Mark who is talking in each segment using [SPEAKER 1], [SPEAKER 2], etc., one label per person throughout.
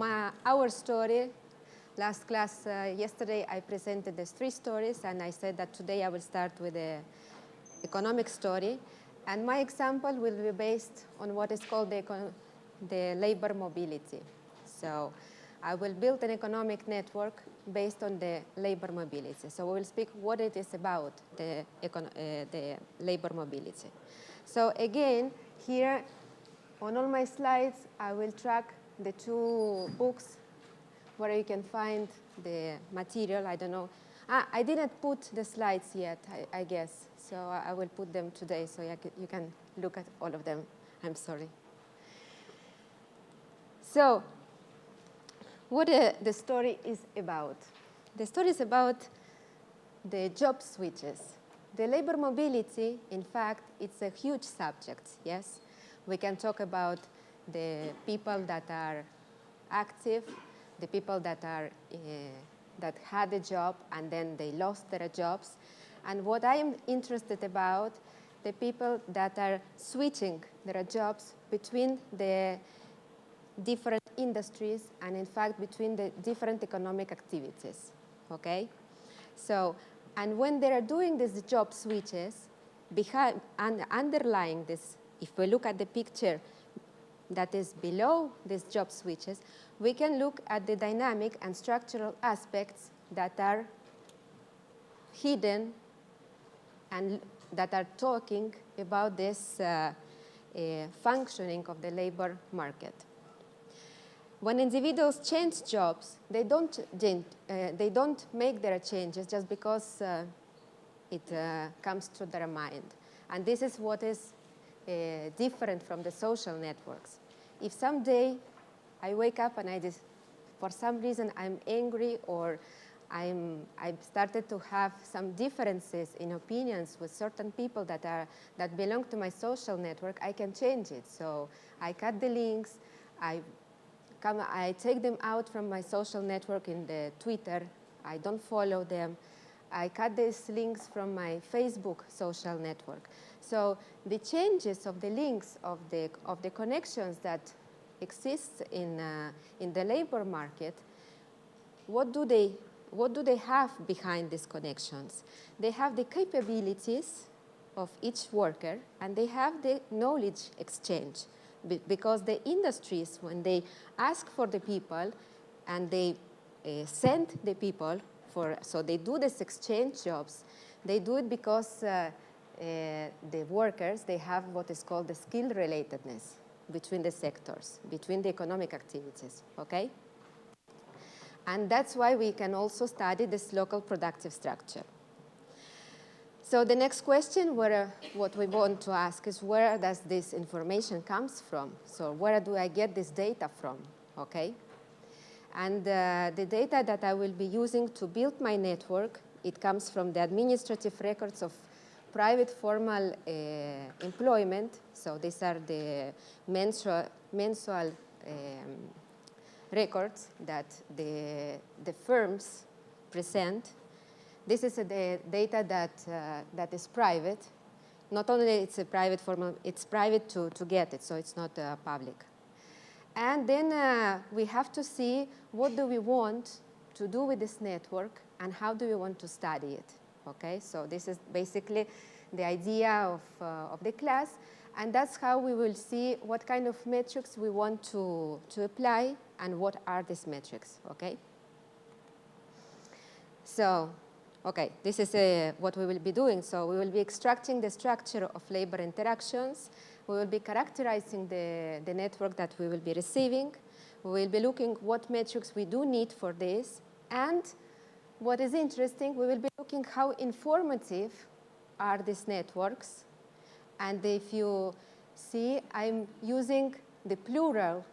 [SPEAKER 1] our story, last class, yesterday, I presented these 3 stories, and I said that today I will start with the economic story. And my example will be based on what is called the labor mobility. So I will build an economic network based on the labor mobility. So we will speak what it is about, the labor mobility. So again, here on all my slides, I will track the 2 books where you can find the material. I don't know. I didn't put the slides yet, I guess. So I will put them today so you can look at all of them. I'm sorry. So what the story is about. The story is about the job switches. The labor mobility, in fact, it's a huge subject, yes? We can talk about the people that are active, the people that are that had a job and then they lost their jobs. And what I am interested about, the people that are switching their jobs between the different industries and in fact between the different economic activities, okay? So, and when they are doing these job switches, behind and underlying this, if we look at the picture that is below these job switches, we can look at the dynamic and structural aspects that are hidden and that are talking about this functioning of the labor market. When individuals change jobs, they don't make their changes just because it comes to their mind. And this is what is different from the social networks. If someday I wake up and for some reason I'm angry or I've started to have some differences in opinions with certain people that belong to my social network, I can change it. So I cut the links, I take them out from my social network in the Twitter, I don't follow them, I cut these links from my Facebook social network. So the changes of the links of the connections that exist in the labor market, what do they have behind these connections? They have the capabilities of each worker, and they have the knowledge exchange. Because the industries, when they ask for the people and they send the people so they do this exchange jobs, they do it because the workers, they have what is called the skill relatedness between the sectors, between the economic activities, okay? And that's why we can also study this local productive structure. So the next question, what we want to ask is, where does this information comes from? So where do I get this data from, okay? And the data that I will be using to build my network, it comes from the administrative records of private formal employment. So these are the mensual records that the firms present. This is the data that is private. Not only it's a private formal, it's private to get it, so it's not public. And then we have to see what do we want to do with this network and how do we want to study it, okay? So this is basically the idea of the class, and that's how we will see what kind of metrics we want to apply and what are these metrics, okay? So, okay, this is what we will be doing. So we will be extracting the structure of labor interactions. We will be characterizing the network that we will be receiving. We will be looking what metrics we do need for this. And what is interesting, we will be looking how informative are these networks. And if you see, I'm using the plural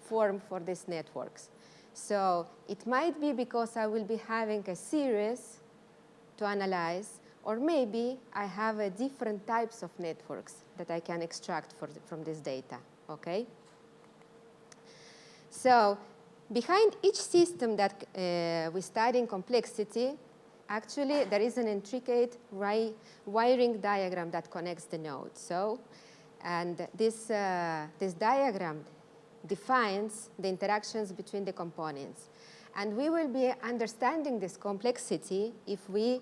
[SPEAKER 1] form for these networks. So it might be because I will be having a series to analyze, or maybe I have different types of networks that I can extract from this data, okay? So behind each system that we study in complexity, actually there is an intricate wiring diagram that connects the nodes. So, and this diagram defines the interactions between the components. And we will be understanding this complexity if we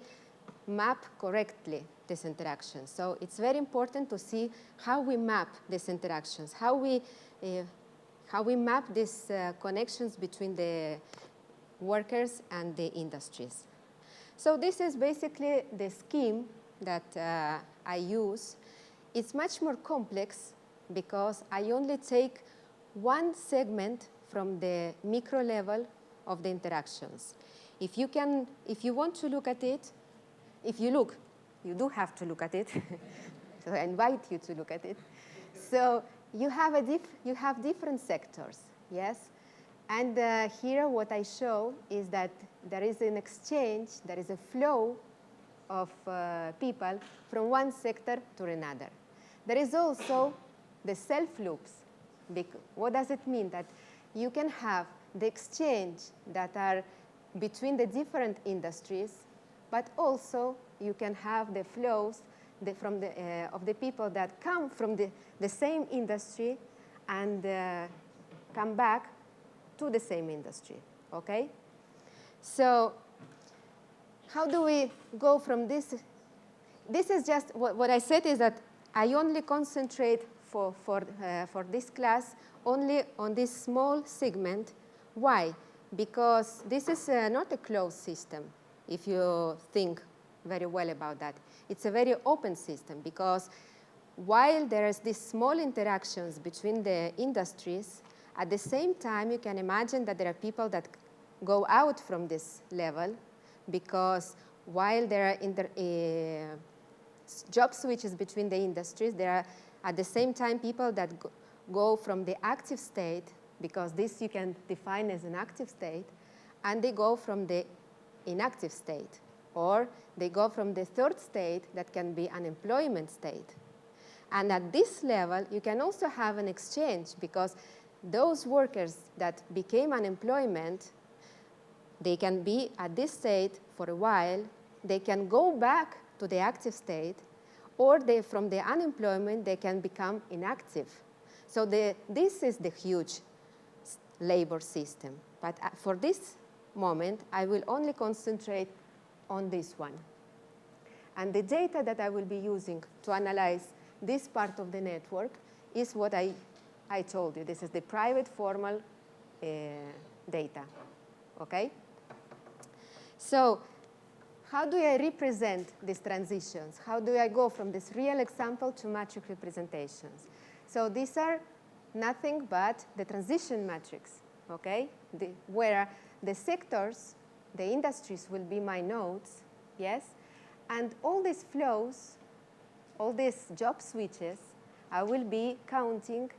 [SPEAKER 1] map correctly these interactions. So it's very important to see how we map these interactions, how we map these connections between the workers and the industries. So this is basically the scheme that I use. It's much more complex because I only take one segment from the micro level of the interactions. If you want to look at it, if you look, you do have to look at it. So I invite you to look at it. So you have different sectors, yes? And here what I show is that there is an exchange, there is a flow of people from one sector to another. There is also the self-loops. What does it mean? That you can have the exchange that are between the different industries, but also you can have the flows of the people that come from the same industry and come back to the same industry, okay? So how do we go from this? This is just, what I said is that I only concentrate for this class only on this small segment. Why? Because this is not a closed system, if you think very well about that. It's a very open system because while there is these small interactions between the industries, at the same time you can imagine that there are people that go out from this level because while there are job switches between the industries, there are at the same time people that go from the active state, because this you can define as an active state, and they go from the inactive state, or they go from the third state that can be unemployment state. And at this level, you can also have an exchange because those workers that became unemployment, they can be at this state for a while, they can go back to the active state, or from the unemployment, they can become inactive. So this is the huge labor system. But for this moment, I will only concentrate on this one. And the data that I will be using to analyze this part of the network is what I told you. This is the private formal data, okay? So how do I represent these transitions? How do I go from this real example to matrix representations? So these are nothing but the transition matrix, okay? Where the sectors, the industries will be my nodes, yes? And all these flows, all these job switches, I will be counting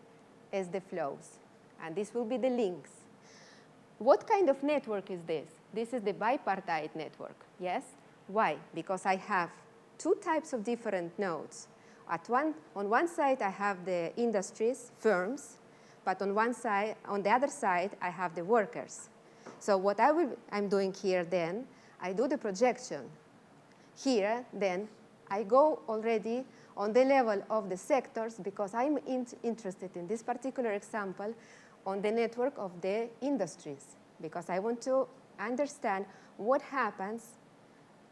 [SPEAKER 1] as the flows. And this will be the links. What kind of network is this? This is the bipartite network, yes? Why? Because I have two types of different nodes. On one side, I have the industries, firms, but on the other side, I have the workers. So what I'm doing here then, I do the projection. Here, then, I go already on the level of the sectors because I'm interested in this particular example on the network of the industries because I want to understand what happens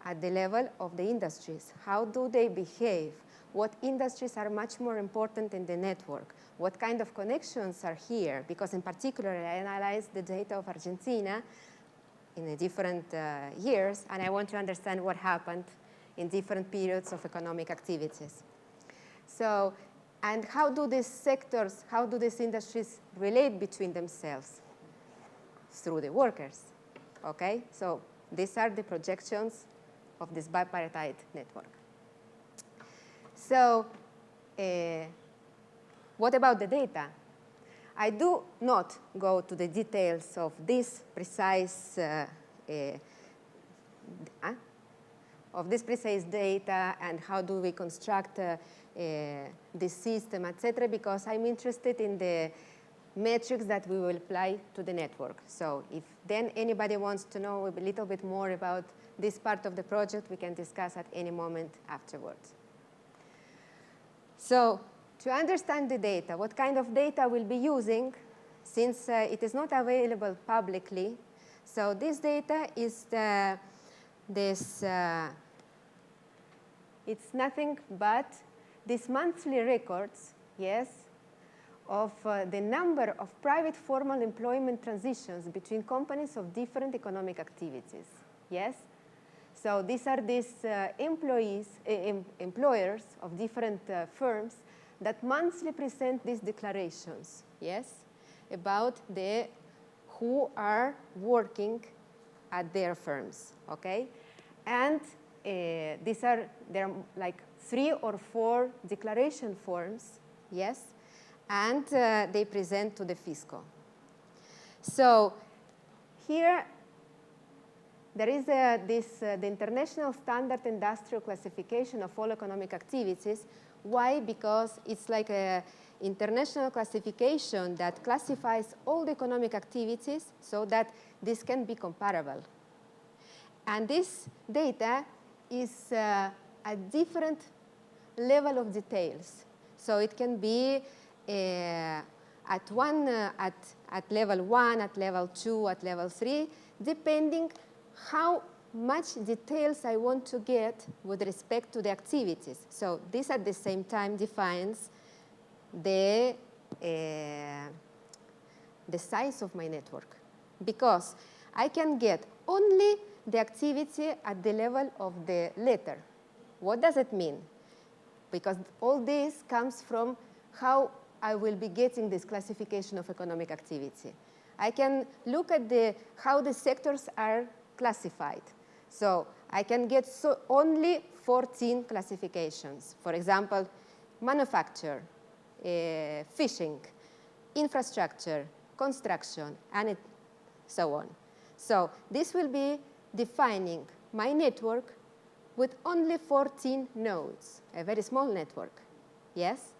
[SPEAKER 1] at the level of the industries. How do they behave? What industries are much more important in the network? What kind of connections are here? Because in particular, I analyzed the data of Argentina in the different years, and I want to understand what happened in different periods of economic activities. So, and how do these sectors, how do these industries relate between themselves? Through the workers, okay? So these are the projections of this bipartite network. So what about the data? I do not go to the details of this precise data and how do we construct this system, etc., because I'm interested in the metrics that we will apply to the network. So if then anybody wants to know a little bit more about this part of the project, we can discuss at any moment afterwards. So to understand the data, what kind of data we'll be using? since it is not available publicly, so this data is it's nothing but these monthly records, yes, of the number of private formal employment transitions between companies of different economic activities, yes? So these are these employers of different firms that monthly present these declarations, yes, about who are working at their firms, okay? And there are like 3 or 4 declaration forms, yes, and they present to the fisco. So here there is the International Standard Industrial Classification of all economic activities. Why? Because it's like an international classification that classifies all the economic activities so that this can be comparable. And this data is a different level of details. So it can be at level 1, at level 2, at level 3, depending how much details I want to get with respect to the activities. So this at the same time defines the size of my network, because I can get only the activity at the level of the letter. What does it mean? Because all this comes from how I will be getting this classification of economic activity. I can look at how the sectors are classified. So I can get only 14 classifications. For example, manufacture, fishing, infrastructure, construction, and so on. So this will be defining my network with only 14 nodes, a very small network, yes?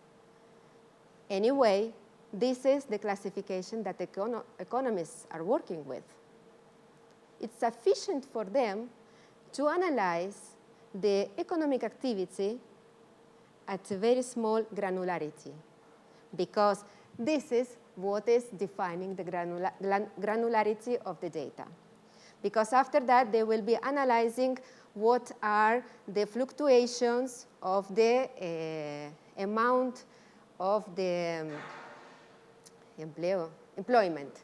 [SPEAKER 1] Anyway, this is the classification that economists are working with. It's sufficient for them to analyze the economic activity at a very small granularity, because this is what is defining the granularity of the data. Because after that, they will be analyzing what are the fluctuations of the amount of the employment.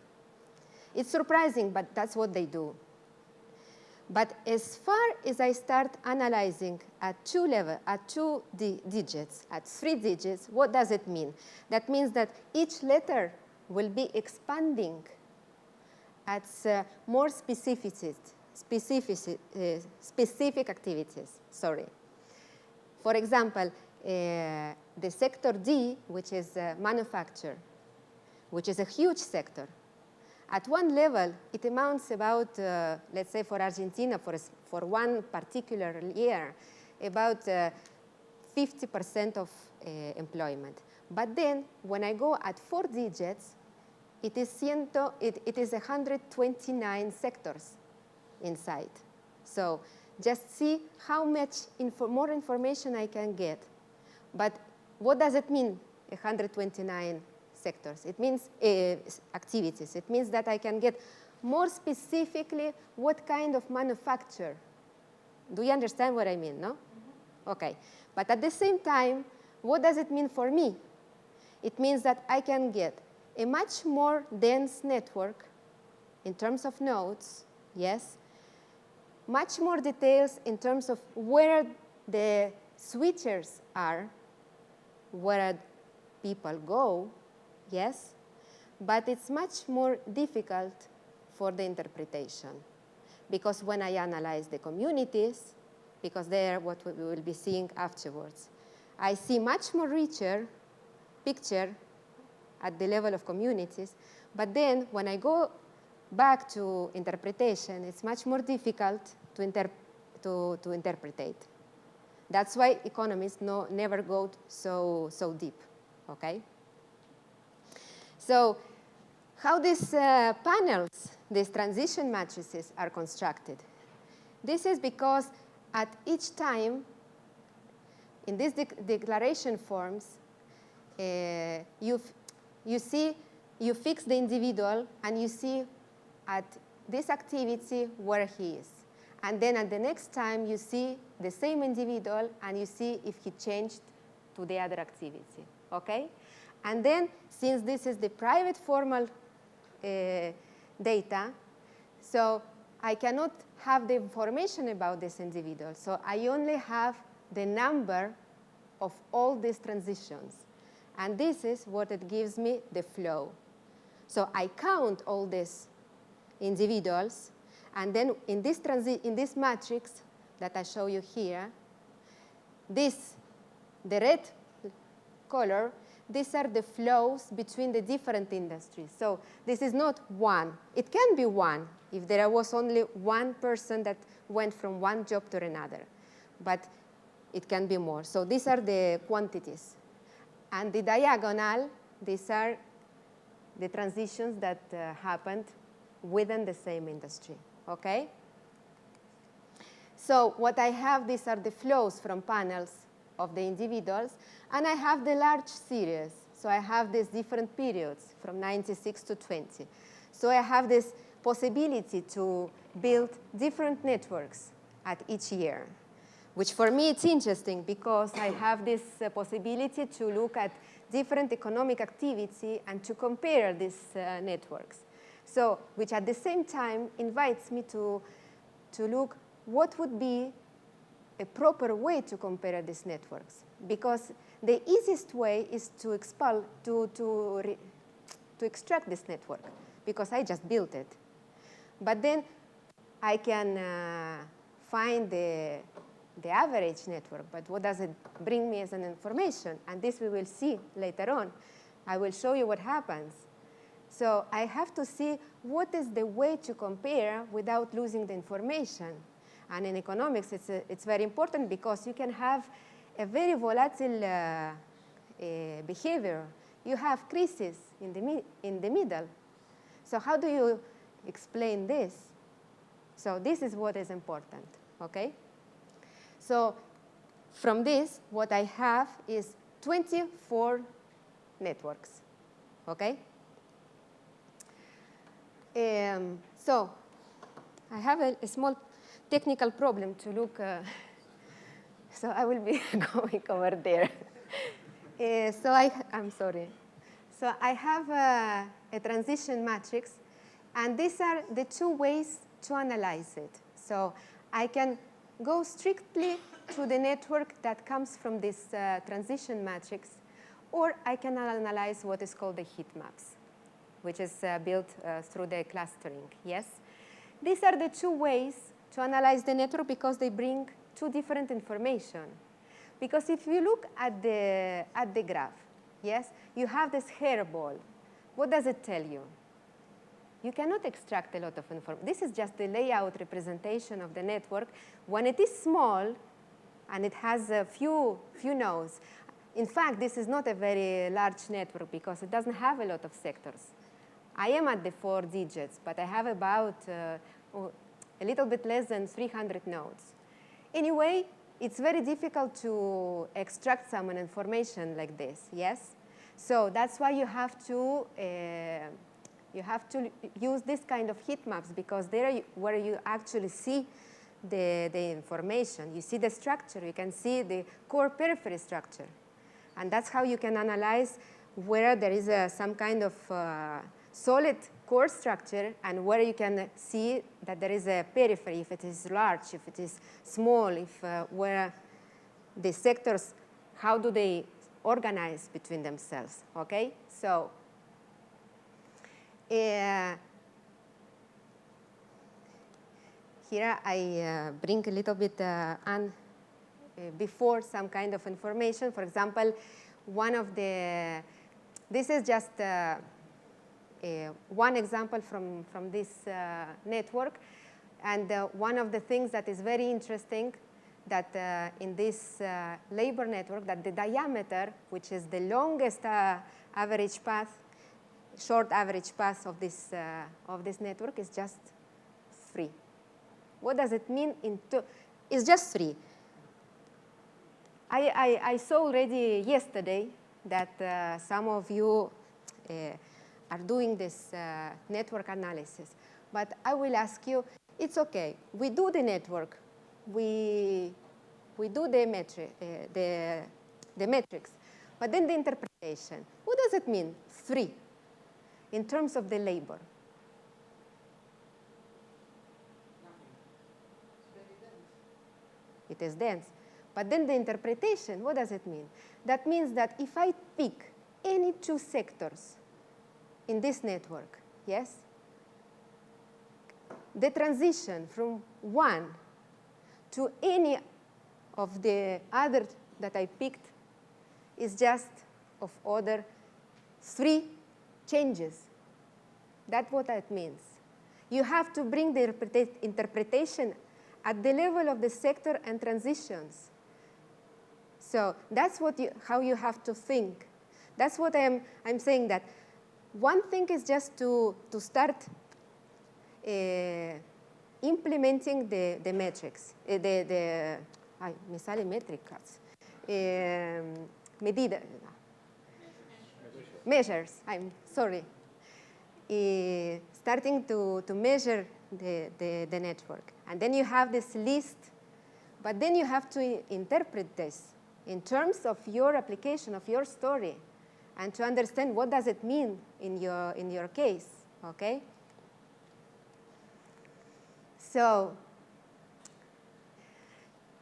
[SPEAKER 1] It's surprising, but that's what they do. But as far as I start analyzing at 2 digits, at 3 digits, what does it mean? That means that each letter will be expanding at more specific activities. Sorry. For example, the sector D, which is manufacture, which is a huge sector. At one level, it amounts about, let's say for Argentina, for one particular year, about 50% of employment. But then, when I go at 4 digits, it is 129 sectors inside. So just see how much more information I can get. But what does it mean, 129 sectors? It means activities. It means that I can get more specifically what kind of manufacture. Do you understand what I mean, no? Mm-hmm. Okay. But at the same time, what does it mean for me? It means that I can get a much more dense network in terms of nodes, yes, much more details in terms of where the switchers are, where people go, yes, but it's much more difficult for the interpretation. Because when I analyze the communities, because they're what we will be seeing afterwards, I see much more richer picture at the level of communities, but then when I go back to interpretation, it's much more difficult to interpret. That's why economists never go so deep, okay? So how these panels, these transition matrices are constructed? This is because at each time, in these declaration forms, you see you fix the individual and you see at this activity where he is. And then at the next time, you see the same individual and you see if he changed to the other activity, okay? And then, since this is the private formal data, so I cannot have the information about this individual. So I only have the number of all these transitions. And this is what it gives me the flow. So I count all these individuals, and then in this matrix that I show you here, the red color, these are the flows between the different industries. So this is not one. It can be one if there was only one person that went from one job to another. But it can be more. So these are the quantities. And the diagonal, these are the transitions that happened within the same industry, okay? So what I have, these are the flows from panels of the individuals, and I have the large series. So I have these different periods from 96 to 20. So I have this possibility to build different networks at each year, which for me it's interesting because I have this possibility to look at different economic activity and to compare these networks. So, which at the same time invites me to look what would be a proper way to compare these networks. Because the easiest way is to extract this network, because I just built it. But then I can find the average network, but what does it bring me as an information? And this we will see later on. I will show you what happens. So I have to see what is the way to compare without losing the information. And in economics, it's very important because you can have a very volatile behavior. You have crises in the middle. So how do you explain this? So this is what is important, okay? So from this, what I have is 24 networks, okay? So I have a small technical problem to look, so I will be going over there. I'm sorry. So I have a transition matrix, and these are the two ways to analyze it. So I can go strictly to the network that comes from this transition matrix, or I can analyze what is called the heat maps, which is built through the clustering, yes? These are the two ways to analyze the network because they bring two different information. Because if you look at the graph, yes, you have this hairball. What does it tell you? You cannot extract a lot of information. This is just the layout representation of the network. When it is small and it has a few nodes, in fact, this is not a very large network because it doesn't have a lot of sectors. I am at the 4 digits, but I have about a little bit less than 300 nodes. Anyway, it's very difficult to extract some information like this, yes? So that's why you have to use this kind of heat maps because there where you actually see the information. You see the structure. You can see the core periphery structure. And that's how you can analyze where there is some kind of solid core structure and where you can see that there is a periphery, if it is large, if it is small, if where the sectors, how do they organize between themselves, okay? So here I bring a little bit before some kind of information. For example, this is just one example from this network. And one of the things that is very interesting that in this labor network, that the diameter, which is the longest average path, short average path of this network is just 3. What does it mean? It's just 3. I saw already yesterday that some of you are doing this network analysis. But I will ask you, it's okay. We do the network. We do the metrics. But then the interpretation. What does it mean? 3, in terms of the labor. It is dense. But then the interpretation, what does it mean? That means that if I pick any 2 sectors in this network, yes, the transition from one to any of the other that I picked is just of order 3 changes. That's what that means. You have to bring the interpretation at the level of the sector and transitions. So that's what how you have to think. That's what I'm saying, that one thing is just to start implementing the metrics, me sale métricas, measures, I'm sorry. Starting to measure the network. And then you have this list, but then you have to interpret this in terms of your application, of your story, and to understand what does it mean in your case, okay? So,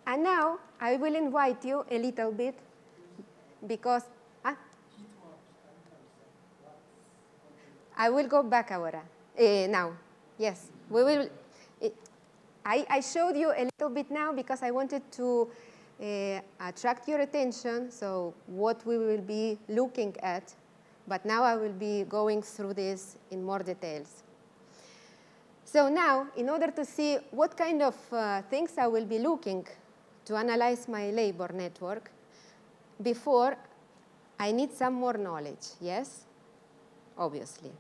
[SPEAKER 1] and now I will invite you a little bit, because I will go back ahora. Now, yes, we will. I showed you a little bit now because I wanted to attract your attention, so what we will be looking at, but now I will be going through this in more details. So now, in order to see what kind of things I will be looking to analyze my labor network, before I need some more knowledge, yes? Obviously.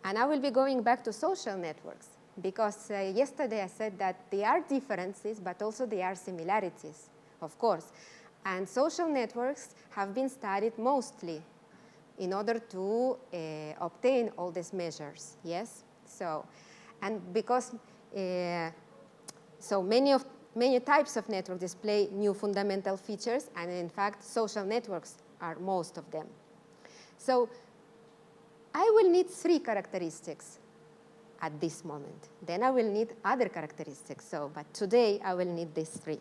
[SPEAKER 1] And I will be going back to social networks, because yesterday I said that there are differences, but also there are similarities, of course. And social networks have been studied mostly in order to obtain all these measures, yes? So, and because so many types of networks display new fundamental features, and in fact, social networks are most of them. So I will need 3 characteristics at this moment. Then I will need other characteristics. So, but today I will need these 3.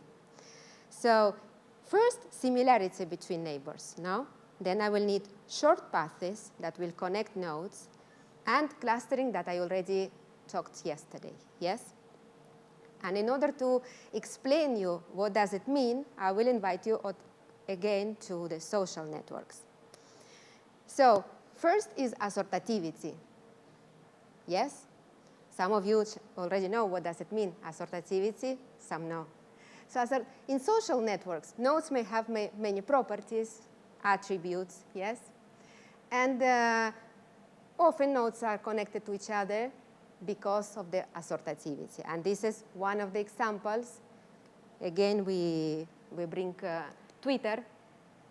[SPEAKER 1] So first, similarity between neighbors, no? Then I will need short paths that will connect nodes, and clustering that I already talked yesterday, yes? And in order to explain you what does it mean, I will invite you again to the social networks. So first is assortativity, yes? Some of you already know what does it mean, assortativity, some know. So in social networks, nodes may have many properties, attributes, yes? And often nodes are connected to each other because of the assortativity. And this is one of the examples. Again, we bring Twitter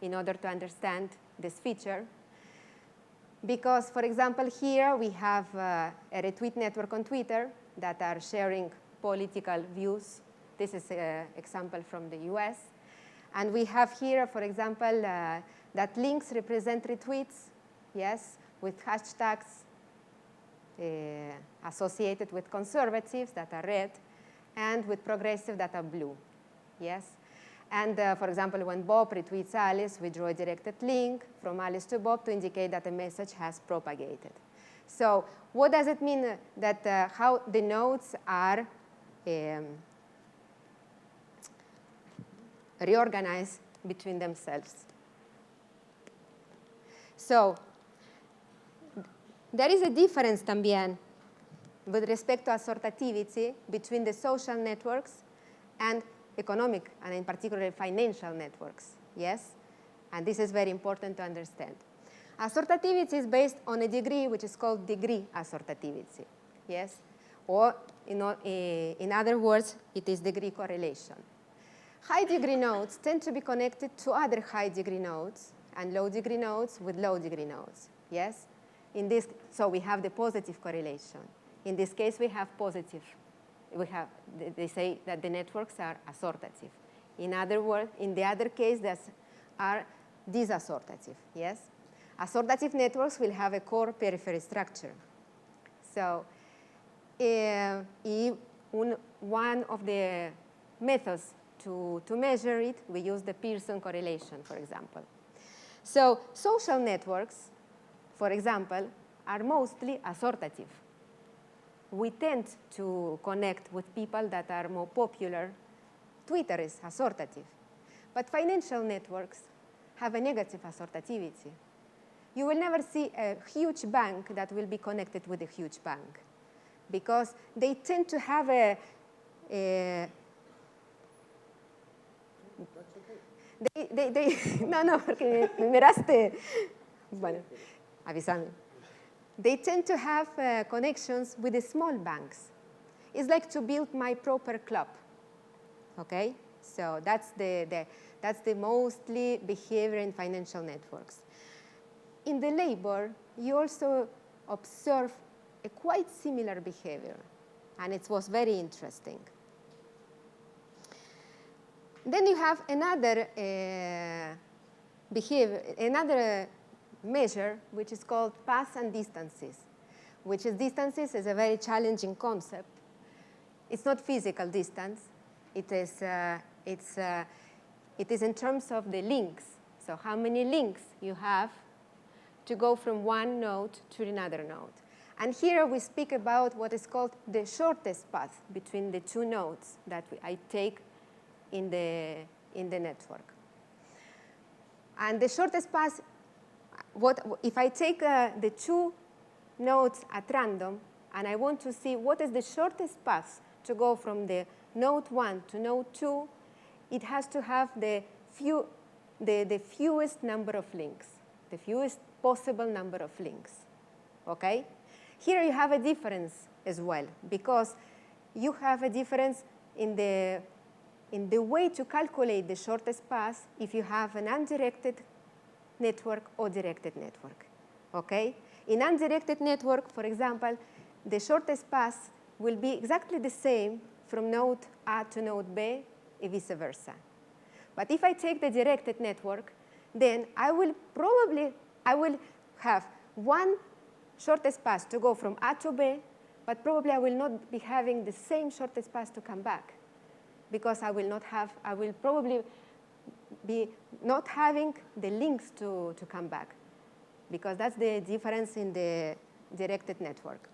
[SPEAKER 1] in order to understand this feature. Because, for example, here we have a retweet network on Twitter that are sharing political views. This is an example from the US. And we have here, for example, that links represent retweets, yes, with hashtags associated with conservatives that are red, and with progressive that are blue, yes? And for example, when Bob retweets Alice, we draw a directed link from Alice to Bob to indicate that a message has propagated. So what does it mean that how the nodes are reorganized between themselves? So there is a difference también with respect to assortativity between the social networks and economic, and in particular financial networks, yes? And this is very important to understand. Assortativity is based on a degree which is called degree assortativity, yes? Or in other words, it is degree correlation. High degree nodes tend to be connected to other high degree nodes, and low degree nodes with low degree nodes, yes? so we have the positive correlation. In this case, we have positive. They say that the networks are assortative. In other words, in the other case, they are disassortative, yes? Assortative networks will have a core periphery structure. So one of the methods to measure it, we use the Pearson correlation, for example. So social networks, for example, are mostly assortative. We tend to connect with people that are more popular. Twitter is assortative. But financial networks have a negative assortativity. You will never see a huge bank that will be connected with a huge bank because they tend to have no, porque me miraste. Bueno, avísame. They tend to have connections with the small banks. It's like to build my proper club, okay? So that's the mostly behavior in financial networks. In the labor, you also observe a quite similar behavior, and it was very interesting. Then you have another another measure, which is called paths and distances, which is distances is a very challenging concept. It's not physical distance. It is in terms of the links. So how many links you have to go from one node to another node. And here we speak about what is called the shortest path between the two nodes that I take in the network. And the shortest path, if I take the two nodes at random and I want to see what is the shortest path to go from the node 1 to node 2, it has to have the fewest number of links, the fewest possible number of links, okay? Here you have a difference as well because you have a difference in the way to calculate the shortest path if you have an undirected network or directed network, okay? In undirected network, for example, the shortest path will be exactly the same from node A to node B and vice versa. But if I take the directed network, then I will have one shortest path to go from A to B, but probably I will not be having the same shortest path to come back because I will probably be not having the links to come back because that's the difference in the directed network.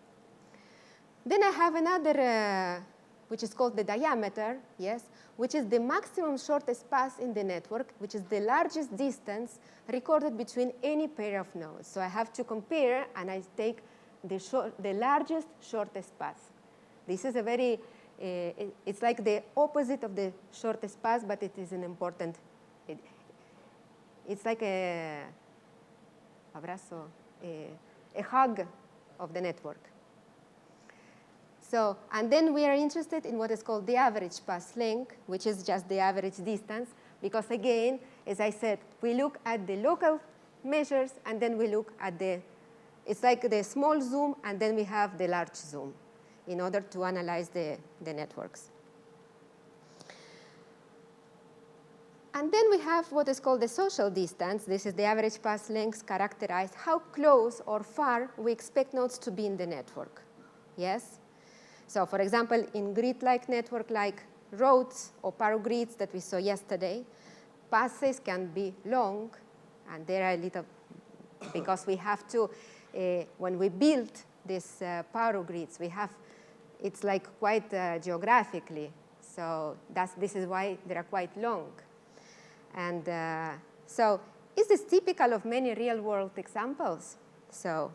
[SPEAKER 1] Then I have another, which is called the diameter, yes, which is the maximum shortest path in the network, which is the largest distance recorded between any pair of nodes. So I have to compare, and I take the largest shortest path. This is a very, it's like the opposite of the shortest path, but it is an important, it's like a hug of the network. So, and then we are interested in what is called the average path length, which is just the average distance, because again, as I said, we look at the local measures, and then we look at it's like the small zoom, and then we have the large zoom in order to analyze the networks. And then we have what is called the social distance. This is the average path length characterized how close or far we expect nodes to be in the network. Yes? So for example, in grid-like network like roads or power grids that we saw yesterday, paths can be long, and they are a little, because we have to, when we build these power grids, it's like quite geographically. So this is why they are quite long. And so is this typical of many real-world examples? So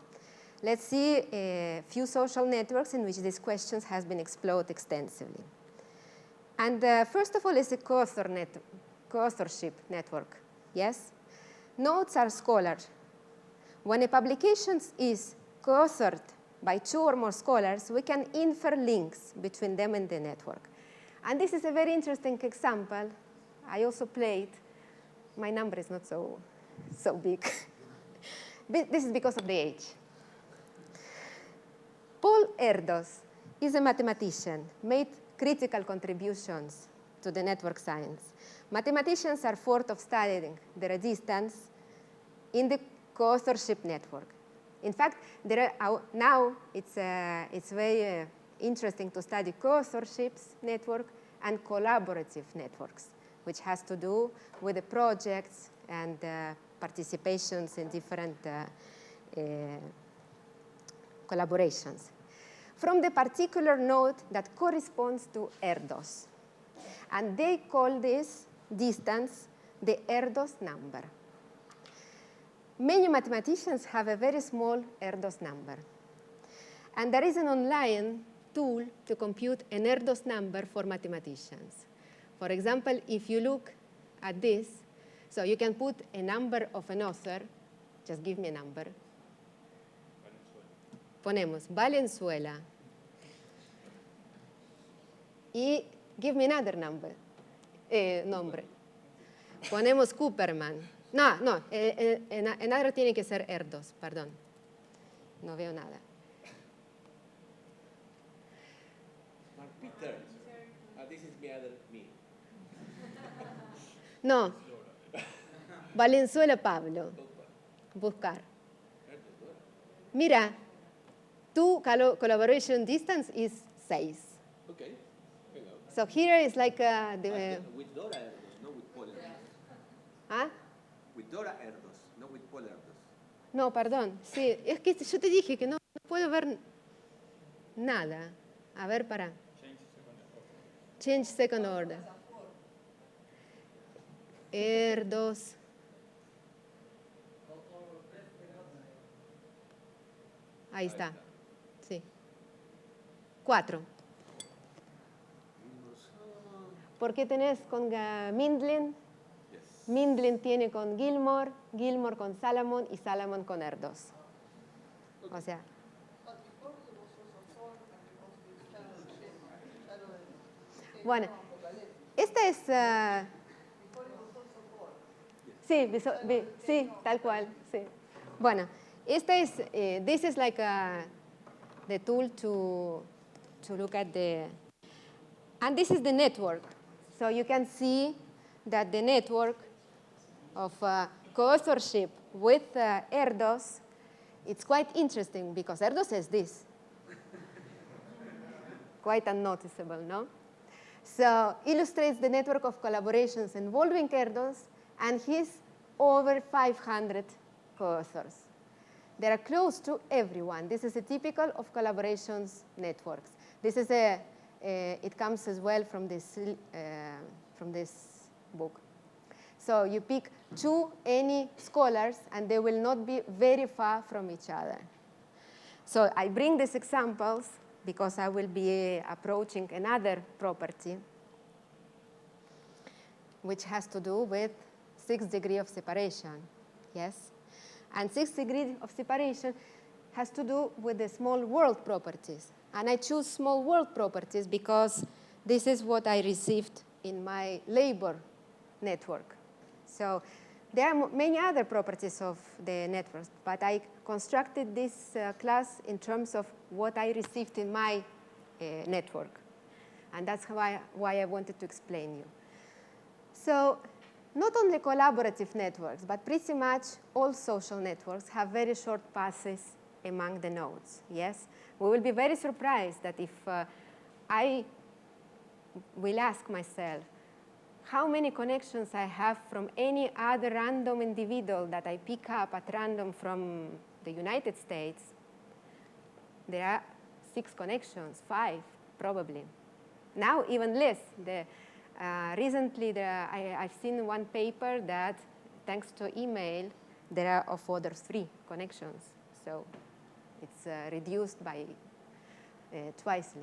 [SPEAKER 1] let's see a few social networks in which these questions has been explored extensively. And first of all is a coauthorship network, yes? Nodes are scholars. When a publication is co-authored by 2 or more scholars, we can infer links between them and the network. And this is a very interesting example. I also played. My number is not so big. This is because of the age. Paul Erdos is a mathematician, made critical contributions to the network science. Mathematicians are fond of studying the resistance in the coauthorship network. In fact, now it's very interesting to study coauthorships network and collaborative networks, which has to do with the projects and participations in different collaborations from the particular node that corresponds to Erdos. And they call this distance the Erdos number. Many mathematicians have a very small Erdos number. And there is an online tool to compute an Erdos number for mathematicians. For example, if you look at this, so you can put a number of an author, just give me a number. Ponemos Valenzuela. Y give me another number, nombre. Ponemos Cooperman. No, another tiene que ser Erdos, perdón. No veo nada.
[SPEAKER 2] Peter. This is me.
[SPEAKER 1] No. Valenzuela Pablo. Buscar. Mira, tu collaboration distance is 6.
[SPEAKER 2] Okay.
[SPEAKER 1] So here is like
[SPEAKER 2] with Dora Erdos, not with Paul Erdos.
[SPEAKER 1] ¿Ah?
[SPEAKER 2] With Dora Erdos, not with Paul Erdos.
[SPEAKER 1] No, perdón. Sí, es que yo te dije que no puedo ver nada. A ver, para. Change second order. Erdos. Ahí está. Sí. 4. ¿Por qué tenés con Mindlin?
[SPEAKER 2] Yes.
[SPEAKER 1] Mindlin tiene con Gilmore, Gilmore con Salomon y Salomon con Erdos. Okay. O sea. Bueno, esta es... sí, tal cual, sí. Bueno, esta es, this is like the tool to look at the, and this is the network. So you can see that the network of coauthorship with Erdos, it's quite interesting because Erdos says this. Quite unnoticeable, no? So illustrates the network of collaborations involving Erdos and his over 500 co-authors. They are close to everyone. This is a typical of collaborations networks. This is it comes as well from this book. So you pick any scholars, and they will not be very far from each other. So I bring these examples because I will be approaching another property, which has to do with 6th degree of separation, yes? And 6th degree of separation has to do with the small world properties. And I choose small world properties because this is what I received in my labor network. So there are many other properties of the networks, but I constructed this class in terms of what I received in my network. And that's why I wanted to explain you. So not only collaborative networks, but pretty much all social networks have very short passes among the nodes, yes? We will be very surprised that if I will ask myself how many connections I have from any other random individual that I pick up at random from the United States, there are 6 connections, 5 probably. Now even less. Recently, I've seen one paper that, thanks to email, there are of other 3 connections. So it's reduced by twicely.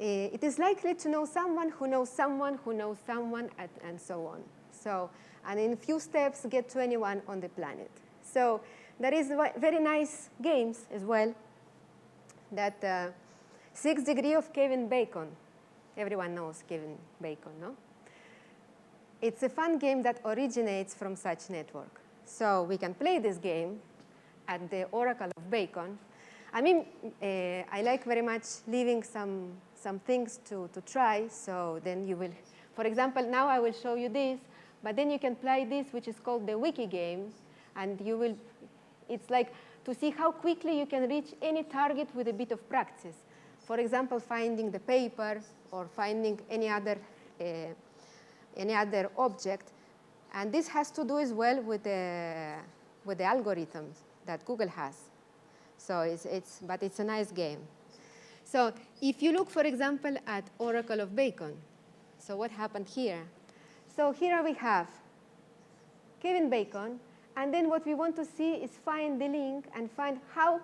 [SPEAKER 1] It is likely to know someone who knows someone who knows someone, and so on. So, and in a few steps, get to anyone on the planet. So there is very nice games as well. That 6th degree of Kevin Bacon. Everyone knows Kevin Bacon, no? It's a fun game that originates from such network. So we can play this game at the Oracle of Bacon. I mean, I like very much leaving some things to try. So then you will, for example, now I will show you this, but then you can play this, which is called the wiki game, and you will, it's like to see how quickly you can reach any target with a bit of practice. For example, finding the paper or finding any other object. And this has to do as well with the algorithms that Google has. So but it's a nice game. So if you look, for example, at Oracle of Bacon, so what happened here? So here we have Kevin Bacon, and then what we want to see is find the link and find how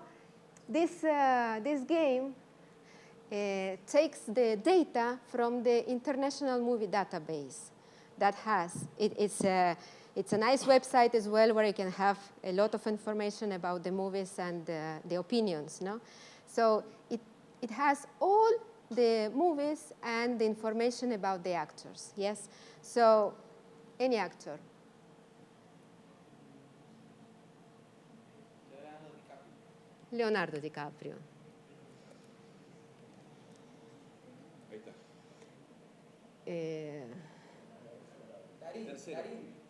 [SPEAKER 1] this game takes the data from the International Movie Database that has. It's a nice website as well where you can have a lot of information about the movies and the opinions. No? So it has all the movies and the information about the actors. Yes? So any actor. Leonardo DiCaprio.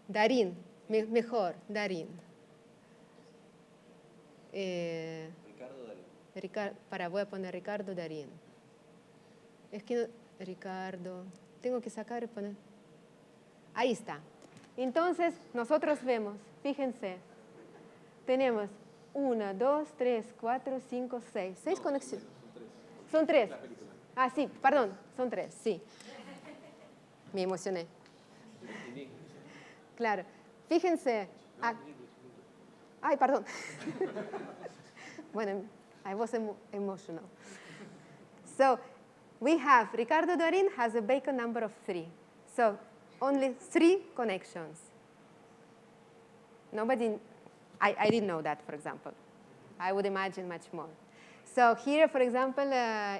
[SPEAKER 1] Darín, mejor, Darín. Voy a poner Ricardo Darín. Es que Ricardo, tengo que sacar y poner. Ahí está. Entonces, nosotros vemos, fíjense, tenemos 1, 2, 3, 4, 5, 6. 6 conexiones. Son 3. Ah, sí, perdón, son 3, sí. Me emocioné. Claro. Fíjense. Ay, perdón. Bueno, I was emotional. So we have Ricardo Darín has a Bacon number of 3. So only 3 connections. Nobody, I didn't know that, for example. I would imagine much more. So here, for example,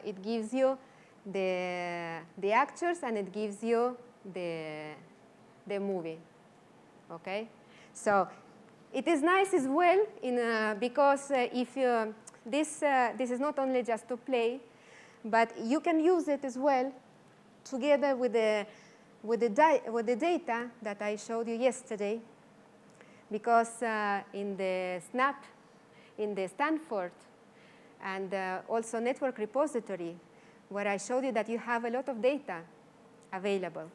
[SPEAKER 1] it gives you the actors and it gives you the movie. Okay? So it is nice as well because if this is not only just to play, but you can use it as well together with the data that I showed you yesterday. Because in the SNAP, in the Stanford, and also network repository, where I showed you that you have a lot of data available.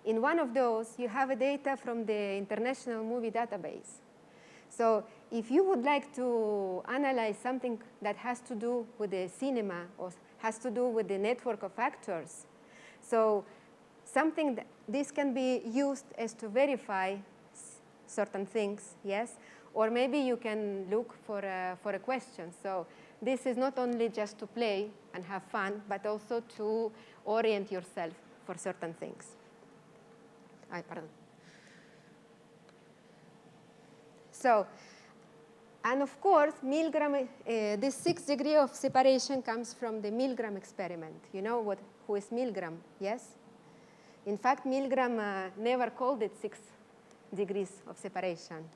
[SPEAKER 1] In one of those, you have a data from the International Movie Database. So if you would like to analyze something that has to do with the cinema or has to do with the network of actors, so something this can be used as to verify certain things, yes? Or maybe you can look for a question. So this is not only just to play and have fun, but also to orient yourself for certain things. Pardon. So, and of course, Milgram, this 6th degree of separation comes from the Milgram experiment. You know who is Milgram, yes? In fact, Milgram never called it 6 degrees of separation.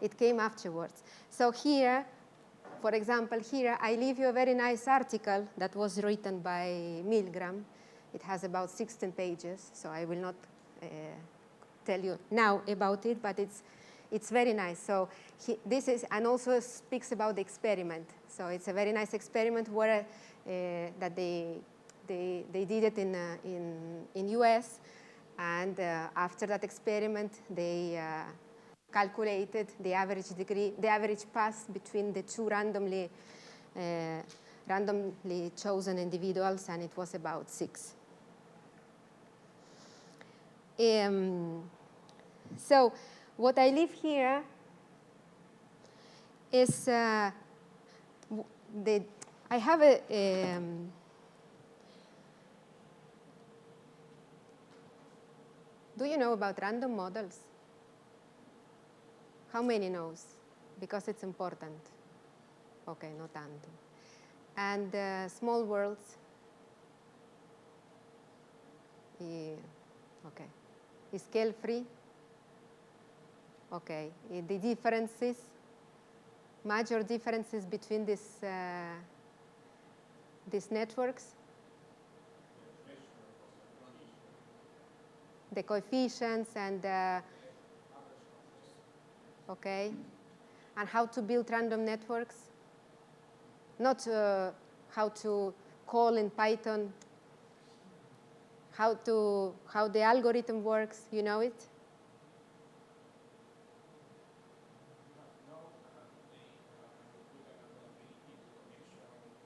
[SPEAKER 1] It came afterwards. So here, for example, here I leave you a very nice article that was written by Milgram. It has about 16 pages, so I will not tell you now about it, but it's very nice. So this is, and also speaks about the experiment. So it's a very nice experiment where that they did it in US, and after that experiment, they calculated the average degree, the average pass between the two randomly chosen individuals, and it was about 6. So what I leave here is I have a do you know about random models? How many knows? Because it's important. Okay, no tanto. And small worlds. Okay. Scale free. Okay. The differences, major differences between these these networks, the coefficients and okay, and how to build random networks, not how to call in Python, how the algorithm works. You know it?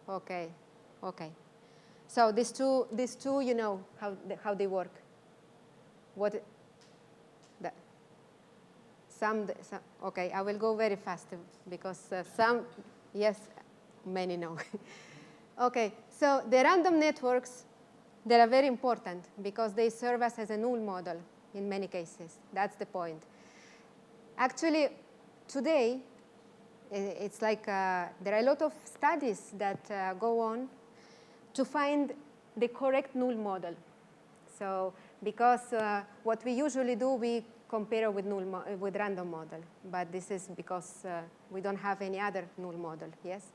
[SPEAKER 1] Okay, okay. So these two, you know how they work. What? Some, okay, I will go very fast because some, yes, many know. Okay, so the random networks, they are very important because they serve us as a null model in many cases. That's the point. Actually, today, it's like there are a lot of studies that go on to find the correct null model. So because what we usually do, we compare with random model. But this is because we don't have any other null model, yes?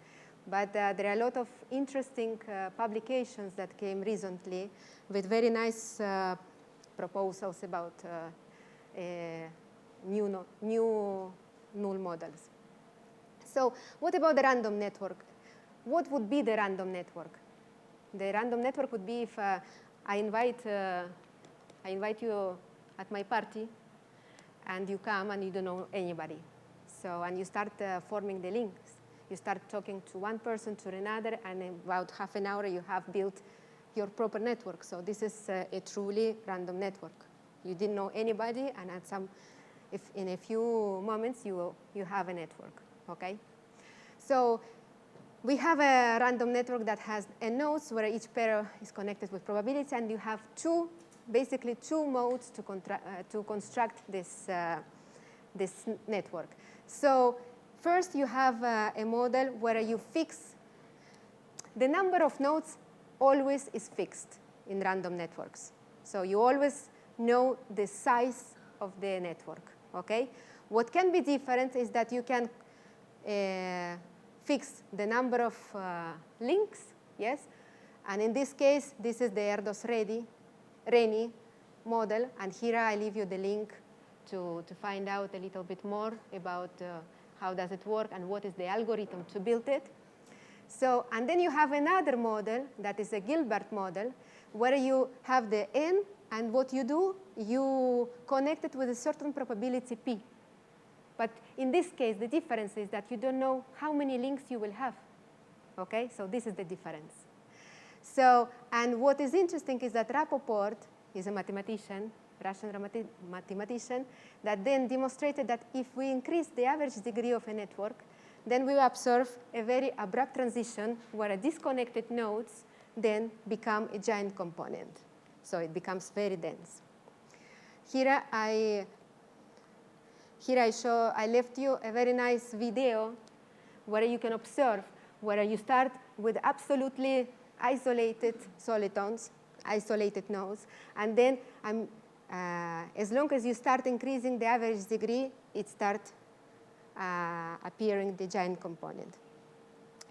[SPEAKER 1] But there are a lot of interesting publications that came recently with very nice proposals about new null models. So what about the random network? What would be the random network? The random network would be if I invite you at my party, and you come and you don't know anybody. So, and you start forming the links. You start talking to one person to another, and in about half an hour you have built your proper network. So this is a truly random network. You didn't know anybody, and in a few moments you have a network. Okay. So we have a random network that has nodes where each pair is connected with probability, and you have basically two modes to construct this network. So first you have a model where you fix the number of nodes always is fixed in random networks. So you always know the size of the network. Okay. What can be different is that you can fix the number of links, yes? And in this case, this is the Erdos-Renyi model. And here I leave you the link to find out a little bit more about how does it work and what is the algorithm to build it. So, and then you have another model that is a Gilbert model where you have the N, and what you do, you connect it with a certain probability P. But in this case, the difference is that you don't know how many links you will have. Okay, so this is the difference. So, and what is interesting is that Rapoport is a mathematician, Russian mathematician, that then demonstrated that if we increase the average degree of a network, then we observe a very abrupt transition where disconnected nodes then become a giant component. So it becomes very dense. Here I left you a very nice video where you can observe where you start with absolutely isolated solitons, isolated nodes, and then as long as you start increasing the average degree, it starts appearing the giant component.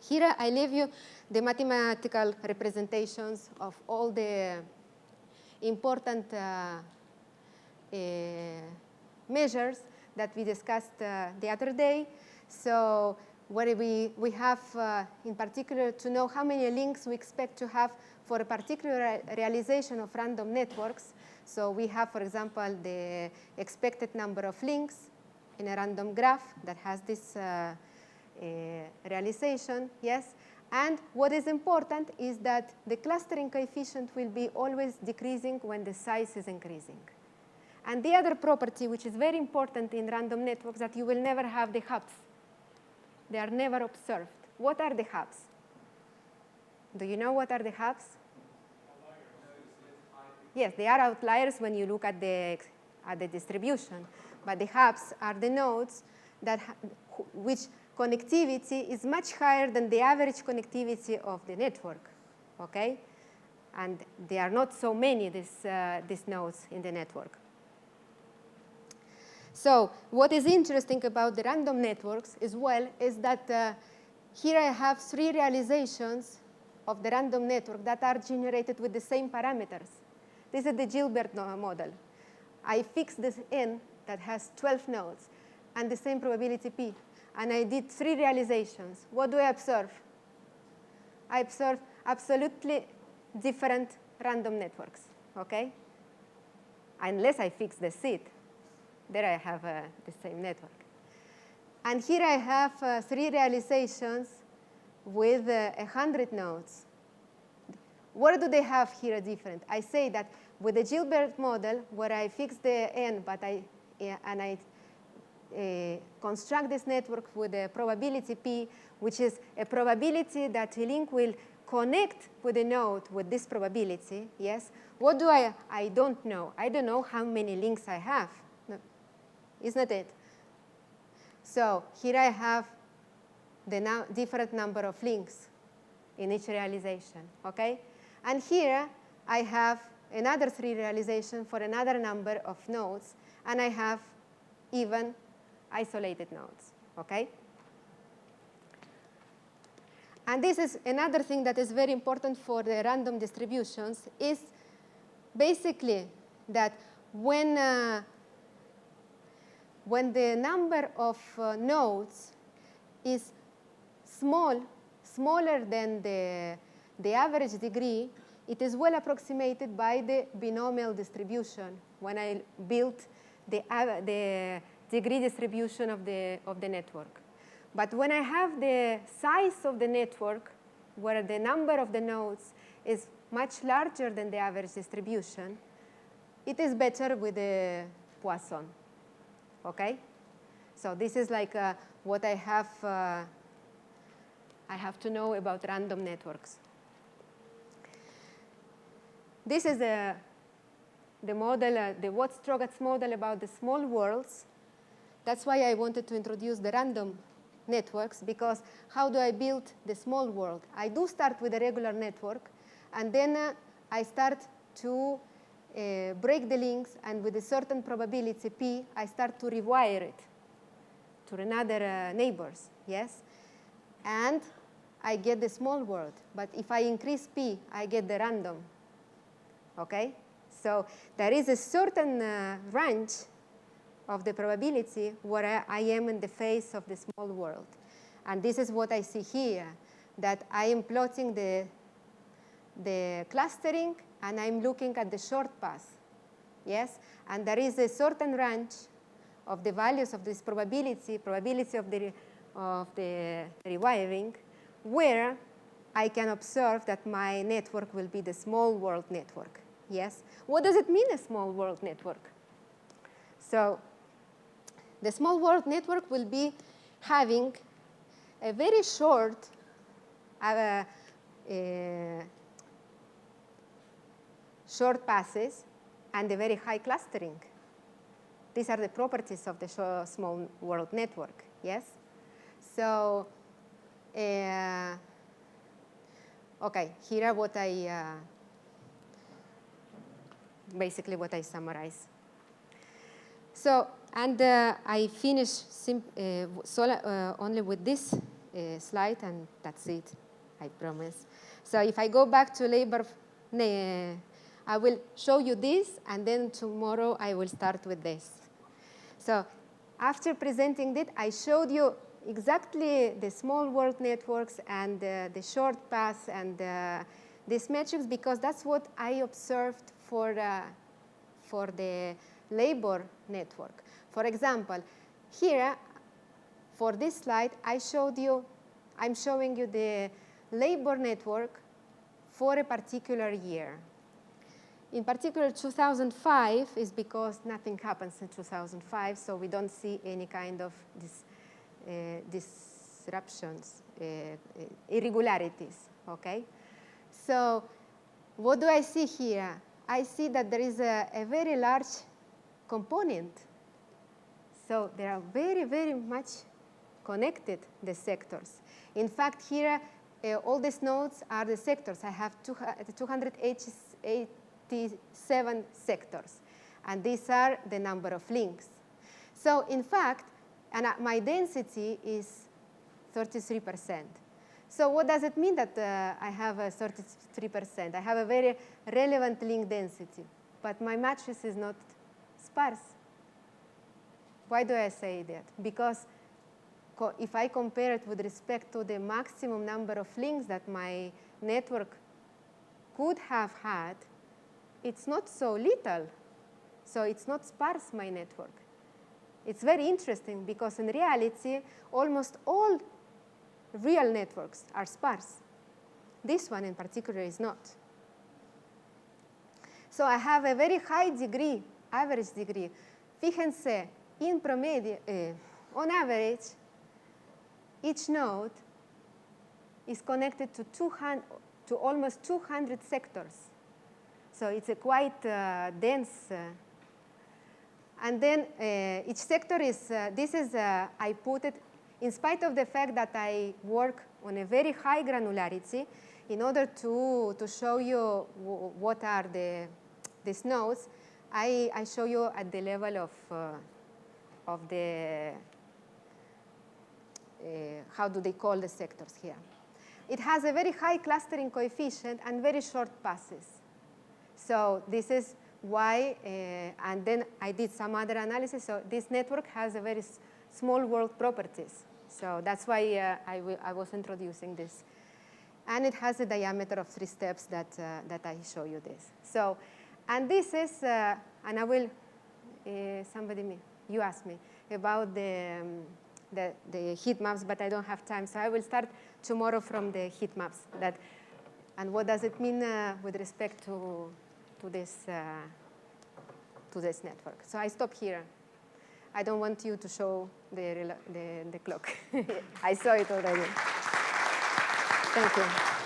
[SPEAKER 1] Here I leave you the mathematical representations of all the important measures that we discussed the other day. So where we have, in particular, to know how many links we expect to have for a particular realization of random networks. So we have, for example, the expected number of links in a random graph that has this realization, yes? And what is important is that the clustering coefficient will be always decreasing when the size is increasing. And the other property, which is very important in random networks, that you will never have the hubs. They are never observed. What are the hubs? Do you know what are the hubs? Yes, they are outliers when you look at the distribution. But the hubs are the nodes which connectivity is much higher than the average connectivity of the network, okay? And there are not so many these nodes in the network. So what is interesting about the random networks as well is that here I have three realizations of the random network that are generated with the same parameters. This is the Gilbert model. I fixed this N that has 12 nodes and the same probability P. And I did 3 realizations. What do I observe? I observe absolutely different random networks, okay? Unless I fix the seed, there I have the same network. And here I have 3 realizations with 100 nodes. Where do they have here different? I say that with the Gilbert model, where I fix the N, but I construct this network with a probability P, which is a probability that a link will connect with a node with this probability, yes? What do I don't know. I don't know how many links I have. No. Isn't it? So here I have the different number of links in each realization, okay? And here I have another 3 realizations for another number of nodes, and I have even isolated nodes, okay? And this is another thing that is very important for the random distributions is basically that when the number of nodes is smaller than the average degree, it is well approximated by the binomial distribution when I built the degree distribution of the network. But when I have the size of the network, where the number of the nodes is much larger than the average distribution, it is better with the Poisson, okay? So this is like what I have to know about random networks. This is the model, the Watt-Strogatz model about the small worlds. That's why I wanted to introduce the random networks, because how do I build the small world? I do start with a regular network, and then I start to break the links, and with a certain probability P, I start to rewire it to another neighbors, yes? And I get the small world. But if I increase P, I get the random, okay? So there is a certain range of the probability where I am in the face of the small world. And this is what I see here, that I am plotting the clustering, and I'm looking at the short path, yes? And there is a certain range of the values of this probability of the rewiring, where I can observe that my network will be the small world network, yes? What does it mean, a small world network? So the small world network will be having a very short short passes and a very high clustering. These are the properties of the small world network, yes? So, okay, here are what basically what I summarize. So, and I finish only with this slide, and that's it, I promise. So if I go back to labor, I will show you this, and then tomorrow I will start with this. So after presenting that, I showed you exactly the small world networks and the short path and these metrics, because that's what I observed for the labor network. For example, here, for this slide, I'm showing you the labor network for a particular year. In particular, 2005 is because nothing happens in 2005, so we don't see any kind of disruptions, irregularities, okay? So what do I see here? I see that there is a very large component. So they are very, very much connected, the sectors. In fact, here, all these nodes are the sectors. I have 287 sectors. And these are the number of links. So in fact, and my density is 33%. So what does it mean that I have a 33%? I have a very relevant link density, but my matrix is not sparse. Why do I say that? Because if I compare it with respect to the maximum number of links that my network could have had, it's not so little. So it's not sparse, my network. It's very interesting because in reality, almost all real networks are sparse. This one in particular is not. So I have a very high degree, average degree. Fíjense, in promedio, on average, each node is connected to almost 200 sectors. So it's a quite dense. And then each sector is, I put it, in spite of the fact that I work on a very high granularity, in order to show you what are these nodes, I show you at the level of the, how do they call the sectors here. It has a very high clustering coefficient and very short passes. So this is why, and then I did some other analysis. So this network has a very small world properties. So that's why I was introducing this. And it has a diameter of 3 steps that I show you this. So, and this is, and I will, you asked me about the heat maps, but I don't have time. So I will start tomorrow from the heat maps. And what does it mean with respect to this network? So I stop here. I don't want you to show the clock. I saw it already. Thank you.